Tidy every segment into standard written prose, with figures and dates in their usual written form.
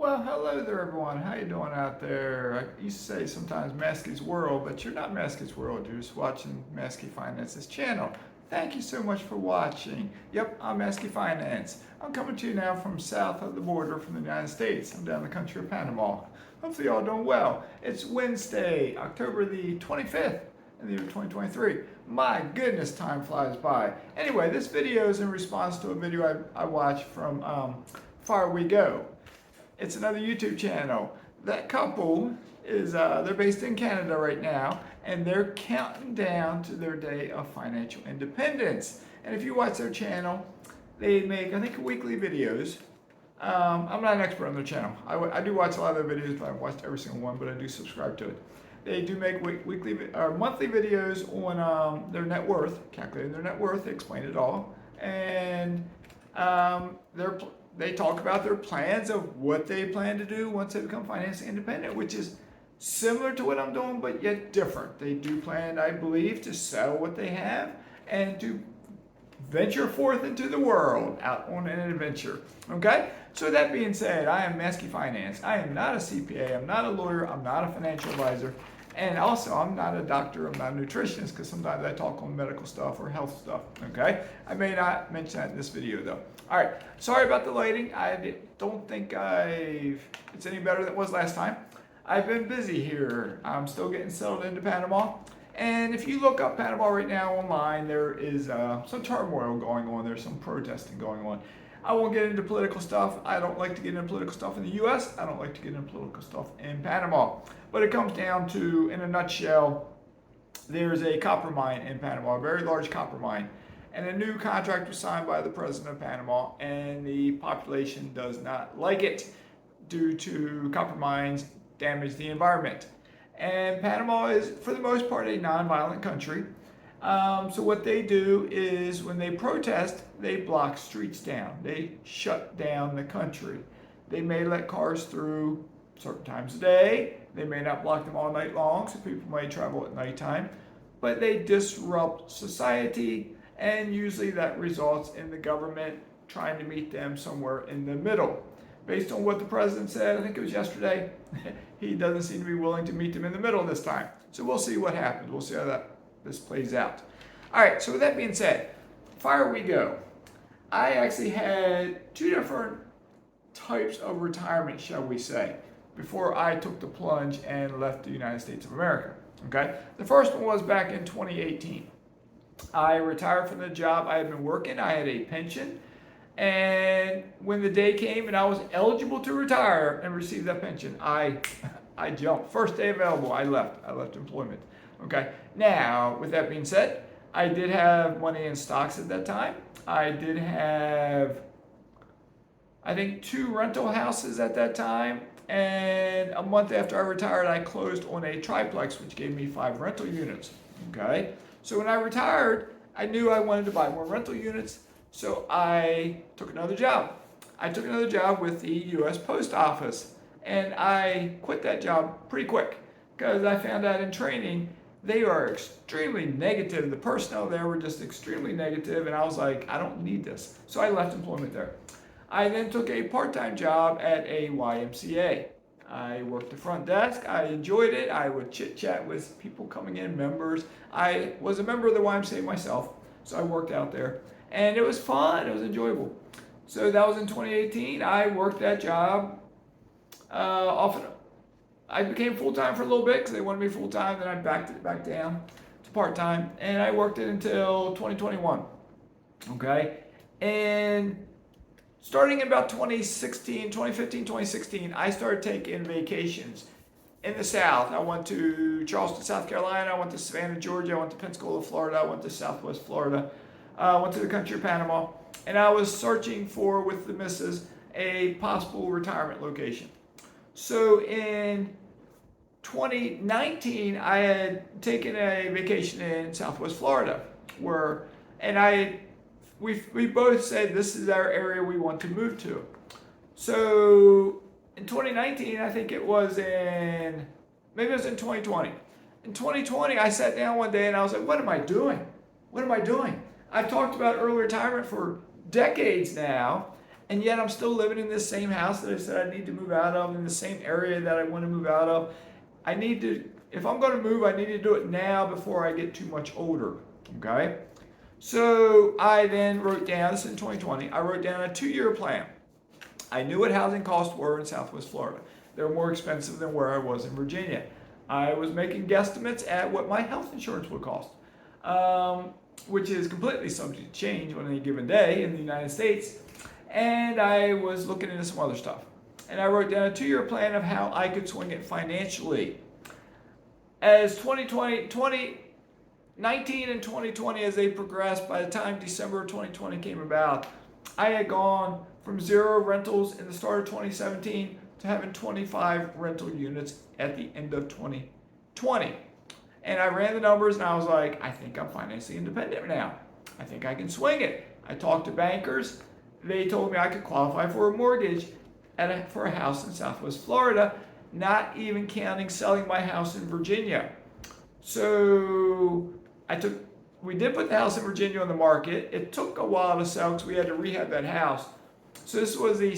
Well, hello there, everyone. How you doing out there? I used to say sometimes Maske's World, but you're not Maske's World. You're just watching Maskey Finance's channel. Thank you so much for watching. Yep, I'm Maskey Finance. I'm coming to you now from south of the border from the United States. I'm down in the country of Panama. Hopefully, y'all doing well. It's Wednesday, October the 25th. In the year 2023. My goodness, time flies by. Anyway, this video is in response to a video I watched from Far We Go. It's another YouTube channel. That couple is, they're based in Canada right now, and they're counting down to their day of financial independence. And if you watch their channel, they make, I think, weekly videos. I'm not an expert on their channel. I do watch a lot of their videos, but I haven't watched every single one, but I do subscribe to it. They do make weekly or monthly videos on their net worth, calculating their net worth. They explain it all, and they talk about their plans of what they plan to do once they become financially independent, which is similar to what I'm doing, but yet different. They do plan, I believe, to sell what they have and to venture forth into the world out on an adventure. Okay? So that being said, I am Maskey Finance. I am not a CPA. I'm not a lawyer. I'm not a financial advisor. And also, I'm not a doctor. I'm not a nutritionist because sometimes I talk on medical stuff or health stuff. Okay? I may not mention that in this video though. All right. Sorry about the lighting. I don't think it's any better than it was last time. I've been busy here. I'm still getting settled into Panama. And if you look up Panama right now online, there is some turmoil going on. There's some protesting going on. I won't get into political stuff. I don't like to get into political stuff in the U.S. I don't like to get into political stuff in Panama. But it comes down to, in a nutshell, there's a copper mine in Panama, a very large copper mine. And a new contract was signed by the president of Panama, and the population does not like it due to copper mines damage the environment. And Panama is, for the most part, a non-violent country. So what they do is when they protest, they block streets down. They shut down the country. They may let cars through certain times a day. They may not block them all night long, so people may travel at nighttime. But they disrupt society, and usually that results in the government trying to meet them somewhere in the middle. Based on what the president said, I think it was yesterday, he doesn't seem to be willing to meet them in the middle this time. So we'll see what happens. We'll see how this plays out. All right, so with that being said, Fire We Go. I actually had two different types of retirement, shall we say, before I took the plunge and left the United States of America. Okay, the first one was back in 2018. I retired from the job I had been working. I had a pension. And when the day came and I was eligible to retire and receive that pension, I jumped. First day available, I left employment. Okay. Now, with that being said, I did have money in stocks at that time. I did have, I think, 2 rental houses at that time. And a month after I retired, I closed on a triplex, which gave me 5 rental units. Okay. So when I retired, I knew I wanted to buy more rental units. So I took another job. I took another job with the U.S. Post Office, and I quit that job pretty quick because I found out in training they are extremely negative. The personnel there were just extremely negative, and I was like, I don't need this. So I left employment there. I then took a part-time job at a YMCA. I worked the front desk. I enjoyed it. I would chit-chat with people coming in, members. I was a member of the YMCA myself, so I worked out there. And it was fun. It was enjoyable. So that was in 2018. I worked that job often. I became full-time for a little bit because they wanted me full-time. Then I backed it back down to part-time. And I worked it until 2021. Okay? And starting in about 2015, 2016, I started taking vacations in the South. I went to Charleston, South Carolina. I went to Savannah, Georgia. I went to Pensacola, Florida. I went to Southwest Florida. Went to the country of Panama, and I was searching for, with the missus, a possible retirement location. So in 2019, I had taken a vacation in Southwest Florida, we both said this is our area we want to move to. So in 2019, I think it was maybe it was in 2020. In 2020, I sat down one day and I was like, what am I doing? What am I doing? I've talked about early retirement for decades now, And yet I'm still living in this same house that I said I need to move out of, in the same area that I want to move out of. If I'm going to move, I need to do it now before I get too much older. Okay? So I then wrote down, this is in 2020, I wrote down a 2-year plan. I knew what housing costs were in Southwest Florida. They were more expensive than where I was in Virginia. I was making guesstimates at what my health insurance would cost, which is completely subject to change on any given day in the United States. And I was looking into some other stuff. And I wrote down a 2-year plan of how I could swing it financially. As 2019 and 2020, as they progressed, by the time December of 2020 came about, I had gone from 0 rentals in the start of 2017 to having 25 rental units at the end of 2020. And I ran the numbers and I was like, I think I'm financially independent now. I think I can swing it. I talked to bankers. They told me I could qualify for a mortgage for a house in Southwest Florida, not even counting selling my house in Virginia. So we did put the house in Virginia on the market. It took a while to sell because we had to rehab that house. So this was the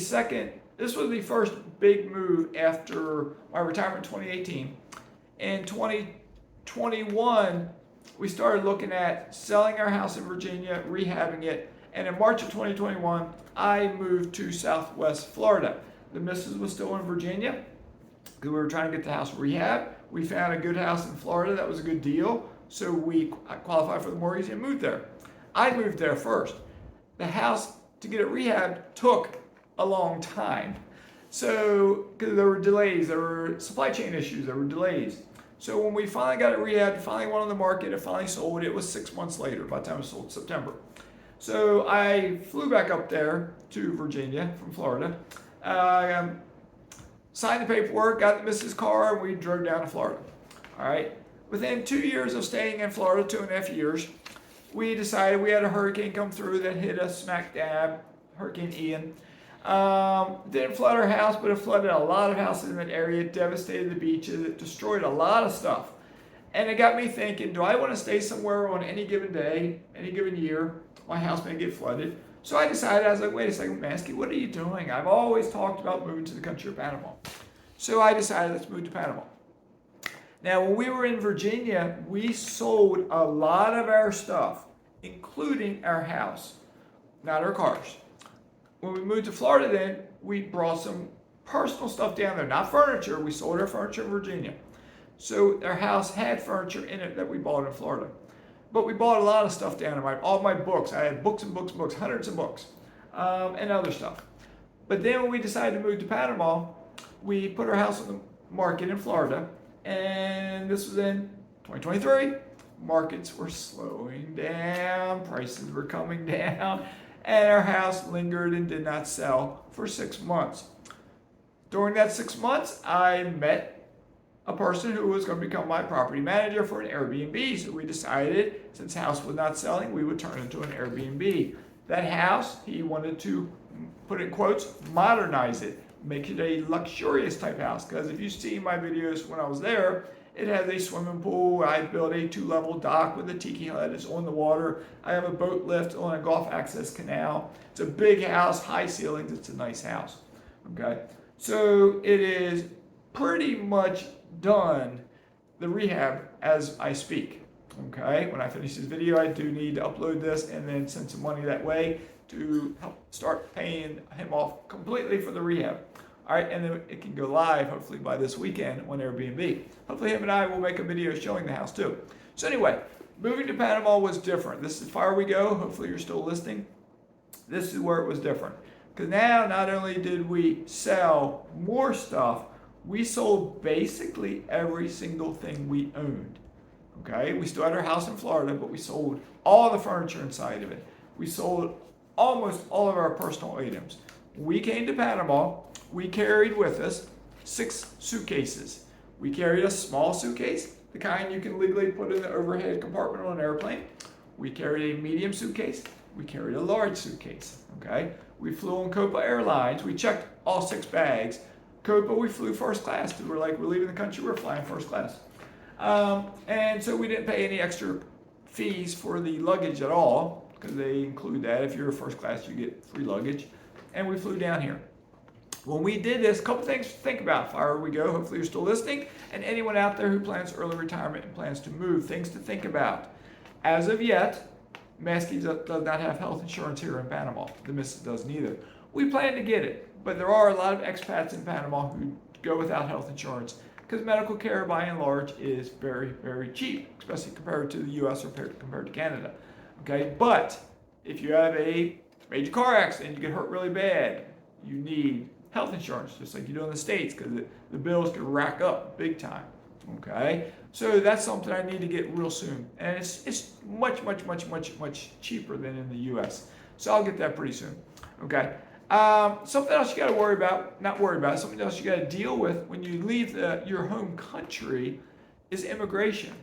first big move after my retirement in 2018. In 2021, we started looking at selling our house in Virginia, rehabbing it, and in March of 2021, I moved to Southwest Florida. The missus was still in Virginia because we were trying to get the house rehabbed. We found a good house in Florida that was a good deal, so we qualified for the mortgage and moved there. I moved there first. The house, to get it rehabbed, took a long time. So, because there were delays, there were supply chain issues, there were delays. So when we finally got it rehabbed, finally went on the market, it finally sold. It was 6 months later, by the time it sold, September. So I flew back up there to Virginia from Florida, signed the paperwork, got the missus' car, and we drove down to Florida. All right. Within 2 years of staying in Florida, 2.5 years, we decided we had a hurricane come through that hit us smack dab, Hurricane Ian. Didn't flood our house, but it flooded a lot of houses in that area. It devastated the beaches. It destroyed a lot of stuff. And it got me thinking, do I want to stay somewhere on any given day, any given year? My house may get flooded. So I decided, I was like, wait a second, Mazske, what are you doing? I've always talked about moving to the country of Panama. So I decided, let's move to Panama. Now, when we were in Virginia, we sold a lot of our stuff, including our house, not our cars. When we moved to Florida then, we brought some personal stuff down there, not furniture. We sold our furniture in Virginia. So our house had furniture in it that we bought in Florida. But we bought a lot of stuff down there. All my books, I had books and books and books, hundreds of books, and other stuff. But then when we decided to move to Panama, we put our house on the market in Florida, and this was in 2023. Markets were slowing down, prices were coming down, and our house lingered and did not sell for 6 months. During that 6 months, I met a person who was going to become my property manager for an Airbnb. So we decided, since the house was not selling, we would turn it into an Airbnb. That house, he wanted to, put in quotes, modernize it, make it a luxurious type house. Because if you see my videos when I was there, it has a swimming pool. I built a 2-level dock with a tiki hut. It's on the water. I have a boat lift on a Gulf access canal. It's a big house, high ceilings. It's a nice house. Okay, so it is pretty much done, the rehab, as I speak. Okay, when I finish this video, I do need to upload this and then send some money that way to help start paying him off completely for the rehab. All right, and then it can go live hopefully by this weekend on Airbnb. Hopefully him and I will make a video showing the house too. So anyway, moving to Panama was different. This is far we go. Hopefully you're still listening. This is where it was different. Because now not only did we sell more stuff, we sold basically every single thing we owned. Okay, we still had our house in Florida, but we sold all the furniture inside of it. We sold almost all of our personal items. We came to Panama, we carried with us 6 suitcases. We carried a small suitcase, the kind you can legally put in the overhead compartment on an airplane. We carried a medium suitcase. We carried a large suitcase. Okay, we flew on Copa Airlines. We checked all 6 bags. Copa, we flew first class because we're leaving the country, we're flying first class. And so we didn't pay any extra fees for the luggage at all because they include that. If you're first class, you get free luggage. and we flew down here. When we did this, a couple things to think about. If I were we go, hopefully you're still listening, and anyone out there who plans early retirement and plans to move, things to think about. As of yet, Mazske does not have health insurance here in Panama. The missus doesn't either. We plan to get it, but there are a lot of expats in Panama who go without health insurance because medical care by and large is very, very cheap, especially compared to the US or compared to Canada. Okay, but if you have a major car accident, you get hurt really bad, you need health insurance, just like you do in the States, because the bills can rack up big time. Okay, so that's something I need to get real soon, and it's much cheaper than in the U.S. So I'll get that pretty soon. Okay, something else you got to worry about, not worry about, something else you got to deal with when you leave your home country is immigration.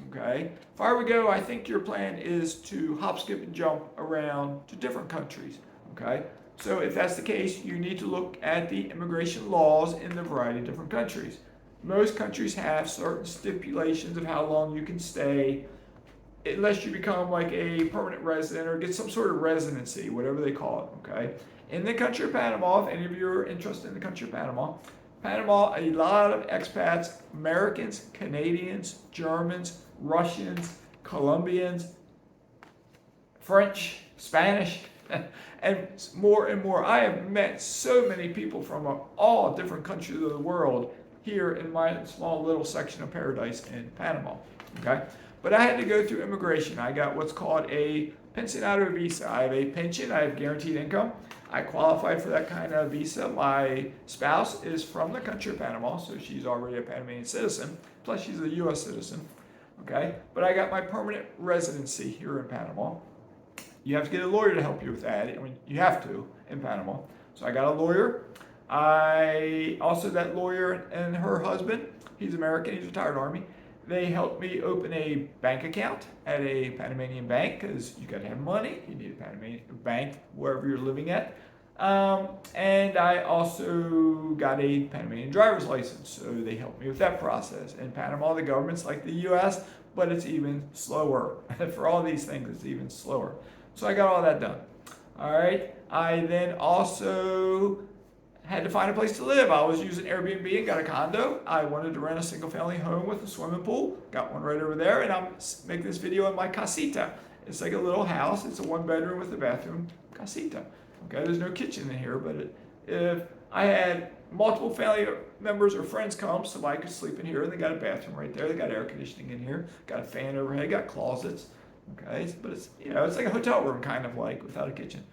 Okay, if I were to go, I think your plan is to hop, skip, and jump around to different countries. Okay. So if that's the case, you need to look at the immigration laws in the variety of different countries. Most countries have certain stipulations of how long you can stay, unless you become like a permanent resident or get some sort of residency, whatever they call it, okay? In the country of Panama, if any of you are interested in the country of Panama, a lot of expats, Americans, Canadians, Germans, Russians, Colombians, French, Spanish, and more. I have met so many people from all different countries of the world here in my small little section of paradise in Panama. Okay, but I had to go through immigration. I got what's called a pensionado visa. I have a pension. I have guaranteed income. I qualified for that kind of visa. My spouse is from the country of Panama, so she's already a Panamanian citizen. Plus, she's a U.S. citizen. Okay, but I got my permanent residency here in Panama. You have to get a lawyer to help you with that. I mean, you have to in Panama. So I got a lawyer. That lawyer and her husband, he's American, he's retired Army. They helped me open a bank account at a Panamanian bank because you got to have money. You need a Panamanian bank wherever you're living at. And I also got a Panamanian driver's license. So they helped me with that process. In Panama, the government's like the U.S., but it's even slower. For all these things, it's even slower. So I got all that done. All right. I then also had to find a place to live. I was using Airbnb and got a condo. I wanted to rent a single family home with a swimming pool. Got one right over there, and I'm making this video in my casita. It's like a little house. It's a 1-bedroom with a bathroom casita. Okay, there's no kitchen in here, but if I had multiple family members or friends come, somebody could sleep in here, and they got a bathroom right there. They got air conditioning in here, got a fan overhead, got closets. Okay, but it's it's like a hotel room kind of like without a kitchen.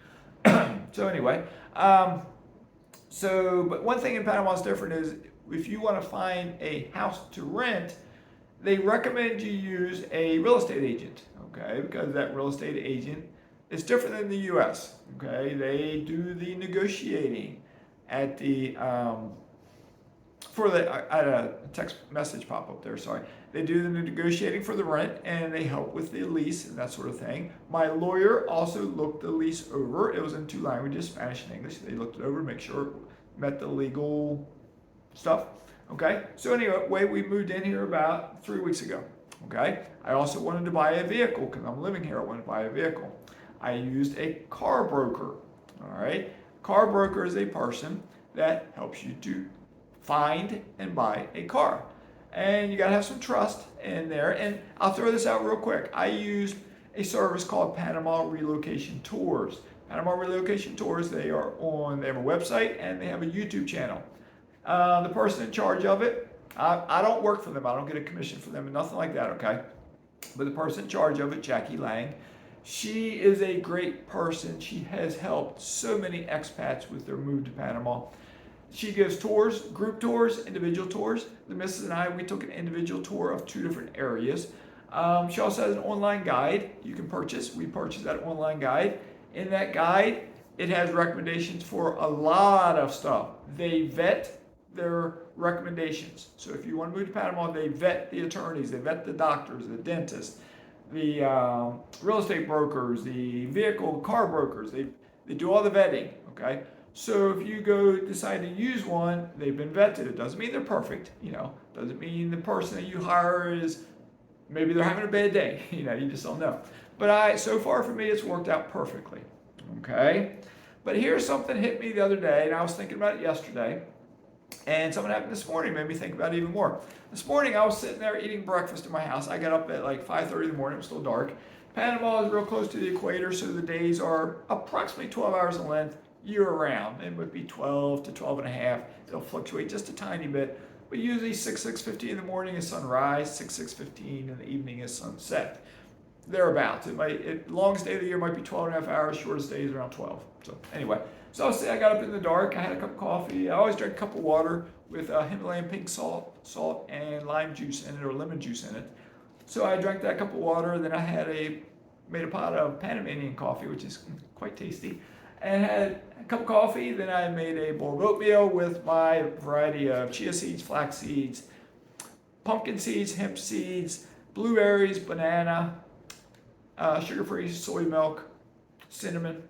So anyway, but one thing in Panama is different is if you want to find a house to rent, they recommend you use a real estate agent. Okay, because that real estate agent is different than the U.S. Okay, they do the negotiating at the I had a text message pop up there, sorry. They do the negotiating for the rent and they help with the lease and that sort of thing. My lawyer also looked the lease over. It was in 2 languages, Spanish and English. They looked it over to make sure it met the legal stuff. Okay, so anyway, we moved in here about 3 weeks ago. Okay, I also wanted to buy a vehicle because I'm living here. I wanted to buy a vehicle. I used a car broker. All right, car broker is a person that helps you to find and buy a car. And you gotta have some trust in there. And I'll throw this out real quick. I used a service called Panama Relocation Tours. Panama Relocation Tours, they have a website and they have a YouTube channel. The person in charge of it, I don't work for them. I don't get a commission for them and nothing like that, okay? But the person in charge of it, Jackie Lang, she is a great person. She has helped so many expats with their move to Panama. She gives tours, group tours, individual tours. The missus and I, we took an individual tour of 2 different areas. She also has an online guide you can purchase. We purchased that online guide. In that guide, it has recommendations for a lot of stuff. They vet their recommendations. So if you want to move to Panama, they vet the attorneys, they vet the doctors, the dentists, the real estate brokers, the car brokers. They do all the vetting, okay? So if you decide to use one, they've been vetted. It doesn't mean they're perfect, doesn't mean the person that you hire maybe they're having a bad day, you just don't know. But so far for me, it's worked out perfectly, okay? But here's something hit me the other day, and I was thinking about it yesterday, and something happened this morning made me think about it even more. This morning I was sitting there eating breakfast in my house. I got up at like 5:30 in the morning. It was still dark. Panama is real close to the equator, so the days are approximately 12 hours in length year round. It would be 12 to 12 and a half. It'll fluctuate just a tiny bit, but usually 6:50 in the morning is sunrise, 6:15 in the evening is sunset. Thereabouts. Longest day of the year might be 12 and a half hours, shortest day is around 12. So anyway, so I got up in the dark, I had a cup of coffee. I always drink a cup of water with Himalayan pink salt and lime juice in it, or lemon juice in it. So I drank that cup of water, then I made a pot of Panamanian coffee, which is quite tasty, and had a cup of coffee. Then I made a bowl of oatmeal with my variety of chia seeds, flax seeds, pumpkin seeds, hemp seeds, blueberries, banana, sugar-free soy milk, cinnamon.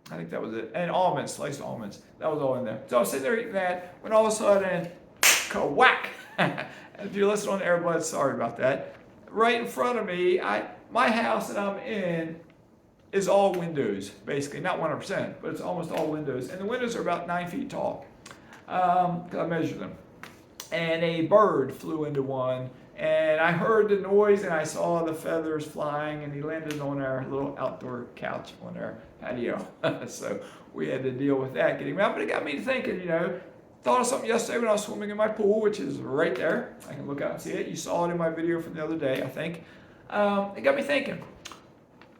I think that was it. And almonds, sliced almonds. That was all in there. So I was sitting there eating that when all of a sudden, ka-whack! If you're listening on the earbuds, sorry about that. Right in front of me, my house that I'm in is all windows, basically. Not 100%, but it's almost all windows. And the windows are about 9 feet tall. I measured them. And a bird flew into one. And I heard the noise and I saw the feathers flying, and he landed on our little outdoor couch on our patio. So we had to deal with that, getting him out. But it got me thinking, thought of something yesterday when I was swimming in my pool, which is right there. I can look out and see it. You saw it in my video from the other day, I think. It got me thinking,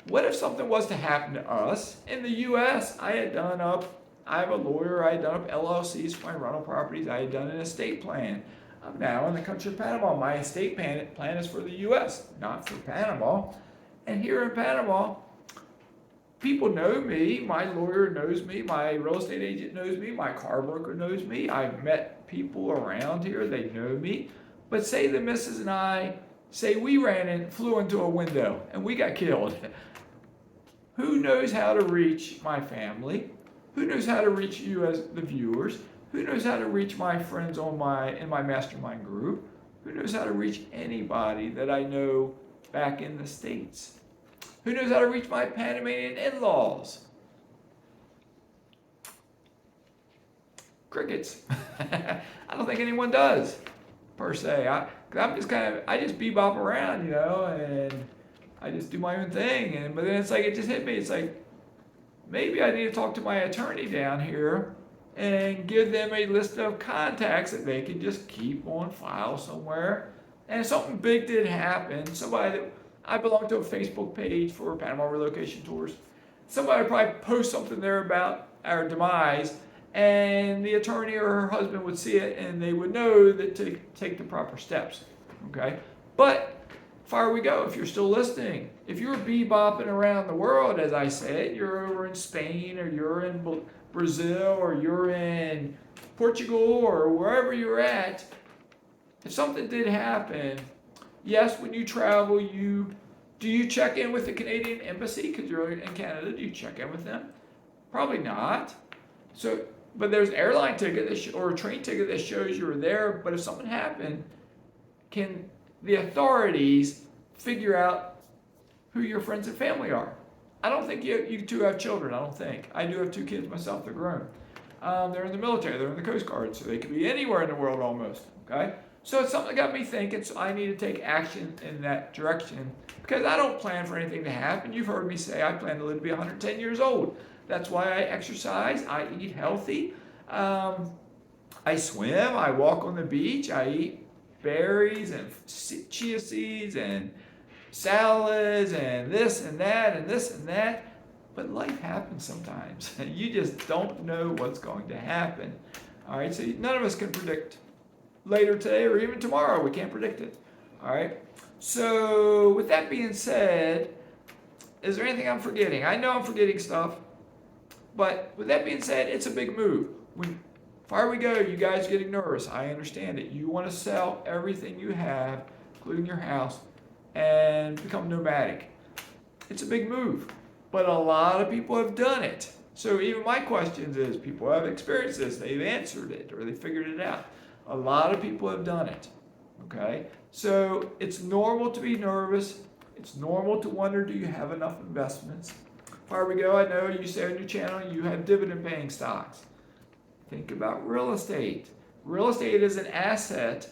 what if something was to happen to us? In the U.S., I have a lawyer, I had done up LLCs for my rental properties, I had done an estate plan. I'm now in the country of Panama. My estate plan is for the U.S., not for Panama. And here in Panama, people know me. My lawyer knows me. My real estate agent knows me. My car broker knows me. I've met people around here. They know me. But say the missus and I, we flew into a window and we got killed. Who knows how to reach my family? Who knows how to reach you as the viewers? Who knows how to reach my friends in my mastermind group? Who knows how to reach anybody that I know back in the States? Who knows how to reach my Panamanian in-laws? Crickets. I don't think anyone does, per se. I just bebop around, and I just do my own thing. But then it just hit me. It's like, maybe I need to talk to my attorney down here and give them a list of contacts that they can just keep on file somewhere. And if something big did happen, I belong to a Facebook page for Panama Relocation Tours. Somebody would probably post something there about our demise, and the attorney or her husband would see it, and they would know that to take the proper steps. Okay? But far we go. If you're still listening, if you're bebopping around the world, as I said, you're over in Spain, or you're in Brazil, or you're in Portugal, or wherever you're at, if something did happen, yes, when you travel, do you check in with the Canadian embassy because you're in Canada? Do you check in with them? Probably not. So, but there's an airline ticket or a train ticket that shows you were there. But if something happened, can the authorities figure out who your friends and family are? I don't think you two have children. I don't think. I do have 2 kids myself. They're grown. They're in the military. They're in the Coast Guard, so they could be anywhere in the world almost. Okay. So it's something that got me thinking, so I need to take action in that direction because I don't plan for anything to happen. You've heard me say I plan to live to be 110 years old. That's why I exercise, I eat healthy, I swim, I walk on the beach, I eat berries and chia seeds and salads and this and that and this and that. But life happens sometimes. You just don't know what's going to happen. All right, so none of us can predict later today or even tomorrow. We can't predict it. All right. So with that being said, is there anything I'm forgetting? I know I'm forgetting stuff, but with that being said, it's a big move. Far we go, you guys are getting nervous. I understand it. You want to sell everything you have, including your house, and become nomadic. It's a big move, but a lot of people have done it. So even my questions is, people have experienced this, they've answered it, or they figured it out. A lot of people have done it, okay? So it's normal to be nervous. It's normal to wonder, do you have enough investments? Far we go, I know you say on your channel you have dividend paying stocks. Think about real estate. Real estate is an asset.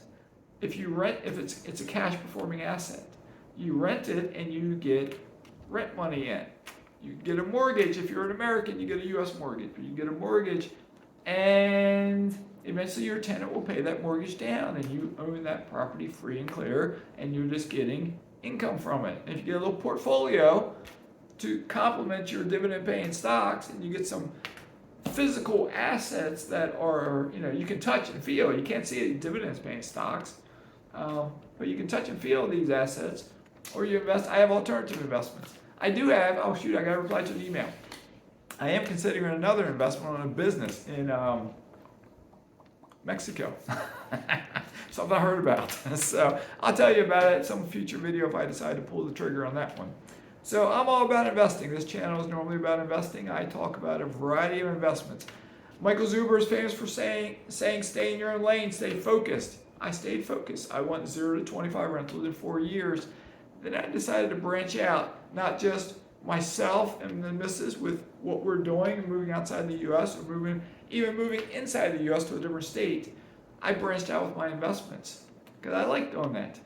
If you rent, if it's a cash performing asset, you rent it and you get rent money in. You get a mortgage. If you're an American, you get a U.S. mortgage. You get a mortgage, and eventually your tenant will pay that mortgage down, and you own that property free and clear, and you're just getting income from it. And if you get a little portfolio to complement your dividend-paying stocks, and you get some physical assets that are, you can touch and feel. You can't see dividends-paying stocks, but you can touch and feel these assets, or you invest. I have alternative investments. I do have, I got to reply to the email. I am considering another investment on a business in Mexico. Something I heard about. So I'll tell you about it in some future video if I decide to pull the trigger on that one. So I'm all about investing. This channel is normally about investing. I talk about a variety of investments. Michael Zuber is famous for saying stay in your own lane, stay focused. I stayed focused. I went 0 to 25 rentals in 4 years. Then I decided to branch out, not just myself and the missus with what we're doing, moving outside the U.S. or even moving inside the U.S. to a different state. I branched out with my investments because I like doing that.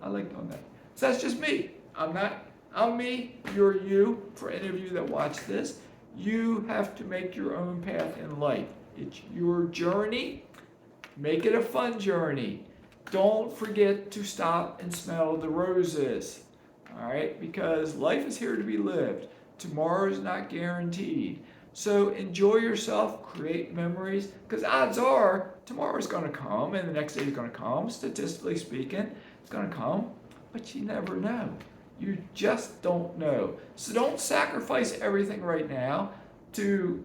I like doing that. So that's just me. I'm me, you're you. For any of you that watch this, you have to make your own path in life. It's your journey. Make it a fun journey. Don't forget to stop and smell the roses. All right? Because life is here to be lived. Tomorrow is not guaranteed. So enjoy yourself, create memories, because odds are tomorrow is going to come and the next day is going to come. Statistically speaking, it's going to come, but you never know. You just don't know. So don't sacrifice everything right now to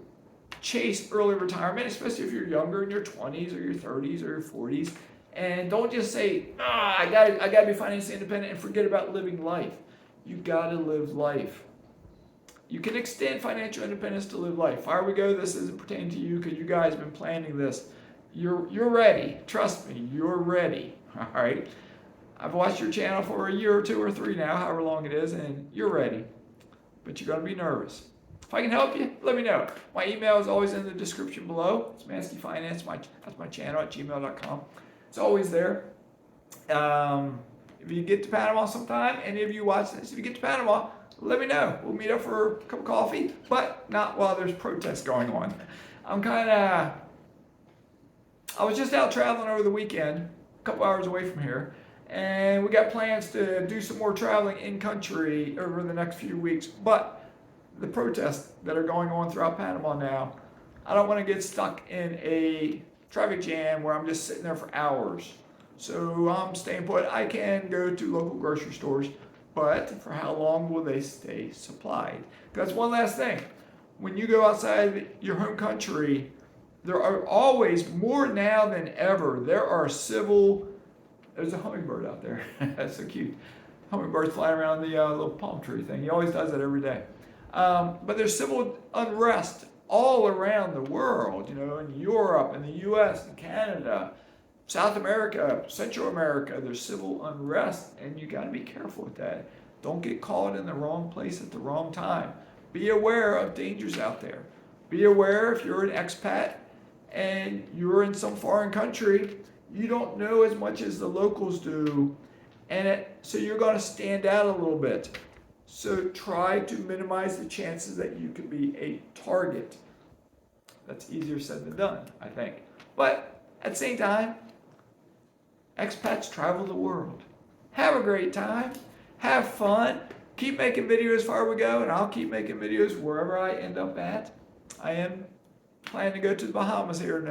chase early retirement, especially if you're younger, in your 20s or your 30s or your 40s. And don't just say, I gotta be financially independent and forget about living life. You gotta live life. You can extend financial independence to live life. Far we go, this isn't pertaining to you because you guys have been planning this. You're ready. Trust me, you're ready. All right? I've watched your channel for a year or 2 or 3 now, however long it is, and you're ready. But you're gonna be nervous. If I can help you, let me know. My email is always in the description below. It's mazske.finance. That's my channel at gmail.com. It's always there. If you get to Panama sometime, any of you watch this, if you get to Panama, let me know. We'll meet up for a cup of coffee, but not while there's protests going on. I was just out traveling over the weekend, a couple hours away from here, and we got plans to do some more traveling in country over the next few weeks. But the protests that are going on throughout Panama now, I don't want to get stuck in a traffic jam where I'm just sitting there for hours. So I'm staying put. I can go to local grocery stores, but for how long will they stay supplied? That's one last thing. When you go outside your home country, there are always, more now than ever, there's a hummingbird out there. That's so cute. Hummingbird's flying around the little palm tree thing. He always does that every day. But there's civil unrest all around the world, in Europe, in the U.S., in Canada, South America, Central America. There's civil unrest, and you got to be careful with that. Don't get caught in the wrong place at the wrong time. Be aware of dangers out there. Be aware if you're an expat and you're in some foreign country, you don't know as much as the locals do, so you're going to stand out a little bit. So try to minimize the chances that you could be a target. That's easier said than done, I think. But at the same time, expats travel the world. Have a great time. Have fun. Keep making videos far we go, and I'll keep making videos wherever I end up at. I am planning to go to the Bahamas here in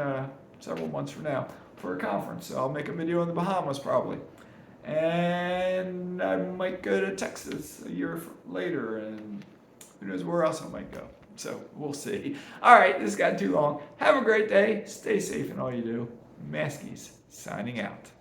several months from now for a conference. So I'll make a video in the Bahamas probably. And I might go to Texas a year later, and who knows where else I might go. So we'll see. All right, this got too long. Have a great day. Stay safe in all you do. Mazskes signing out.